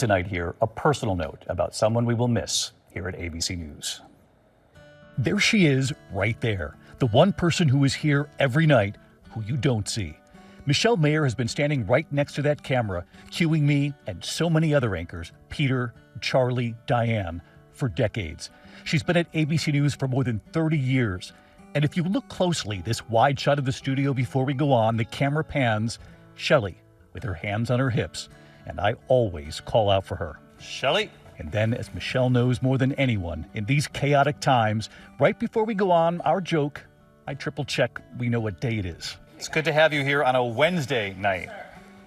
Tonight here, a personal note about someone we will miss here at ABC News. There she is right there, the one person who is here every night who you don't see. Michele Mayer has been standing right next to that camera, cueing me and so many other anchors, Peter, Charlie, Diane, for decades. She's been at ABC News for more than 30 years. And if you look closely, this wide shot of the studio before we go on, the camera pans Shelley with her hands on her hips. And I always call out for her. Shelley. And then, as Michele knows more than anyone, in these chaotic times, right before we go on our joke, I triple check we know what day it is. It's good to have you here on a Wednesday night.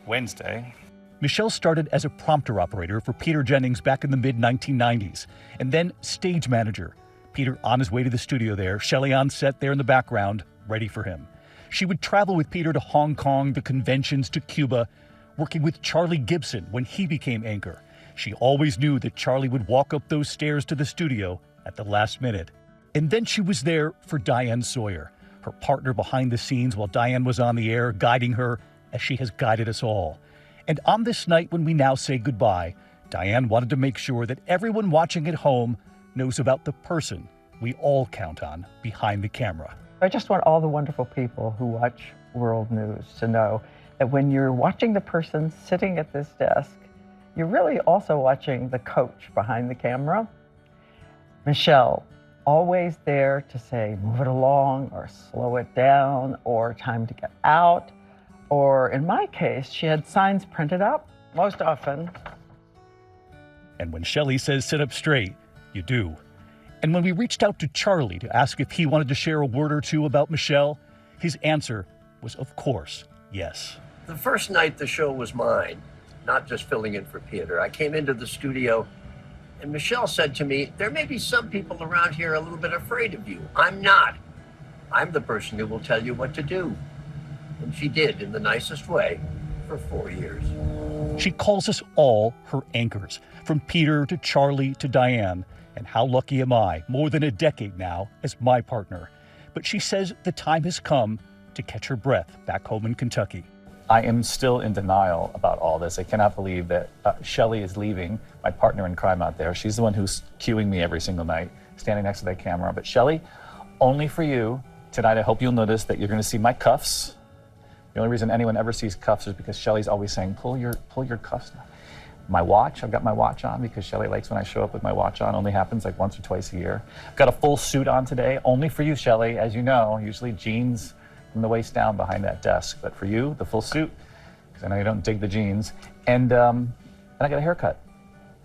Wednesday. Michele started as a prompter operator for Peter Jennings back in the mid-1990s, and then stage manager. Peter on his way to the studio there, Shelley on set there in the background, ready for him. She would travel with Peter to Hong Kong, the conventions, to Cuba, working with Charlie Gibson when he became anchor. She always knew that Charlie would walk up those stairs to the studio at the last minute. And then she was there for Diane Sawyer, her partner behind the scenes while Diane was on the air, guiding her as she has guided us all. And on this night when we now say goodbye, Diane wanted to make sure that everyone watching at home knows about the person we all count on behind the camera. I just want all the wonderful people who watch World News to know that when you're watching the person sitting at this desk, you're really also watching the coach behind the camera. Michele, always there to say, move it along, or slow it down, or time to get out. Or in my case, she had signs printed up, most often. And when Shelley says sit up straight, you do. And when we reached out to Charlie to ask if he wanted to share a word or two about Michele, his answer was, of course, yes. The first night the show was mine, not just filling in for Peter. I came into the studio and Michele said to me, there may be some people around here a little bit afraid of you. I'm not. I'm the person who will tell you what to do. And she did in the nicest way for 4 years. She calls us all her anchors, from Peter to Charlie to Diane. And how lucky am I, more than a decade now, as my partner. But she says the time has come to catch her breath back home in Kentucky. I am still in denial about all this. I cannot believe that Shelley is leaving, my partner in crime out there. She's the one who's cueing me every single night, standing next to that camera. But Shelley, only for you, tonight I hope you'll notice that you're gonna see my cuffs. The only reason anyone ever sees cuffs is because Shelley's always saying, pull your cuffs. My watch, I've got my watch on because Shelley likes when I show up with my watch on. Only happens like once or twice a year. I've got a full suit on today, only for you, Shelley. As you know, usually jeans from the waist down behind that desk. But for you, the full suit, because I know you don't dig the jeans. And I got a haircut.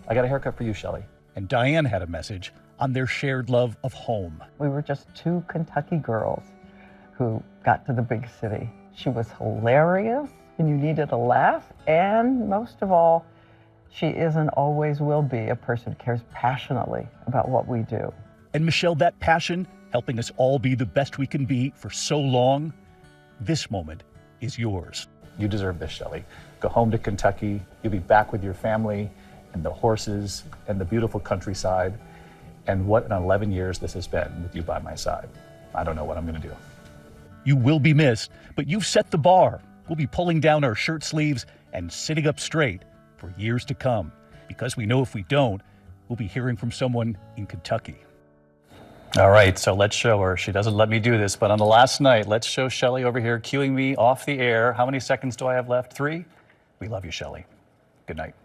I got a haircut for you, Shelley. And Diane had a message on their shared love of home. We were just two Kentucky girls who got to the big city. She was hilarious when you needed a laugh, and most of all, she is and always will be a person who cares passionately about what we do. And Michele, that passion, helping us all be the best we can be for so long, this moment is yours. You deserve this, Shelley. Go home to Kentucky. You'll be back with your family and the horses and the beautiful countryside. And what an 11 years this has been with you by my side. I don't know what I'm gonna do. You will be missed, but you've set the bar. We'll be pulling down our shirt sleeves and sitting up straight for years to come, because we know if we don't, we'll be hearing from someone in Kentucky. All right, so let's show her. She doesn't let me do this, but on the last night, let's show Shelley over here cueing me off the air. How many seconds do I have left? 3? We love you, Shelley. Good night.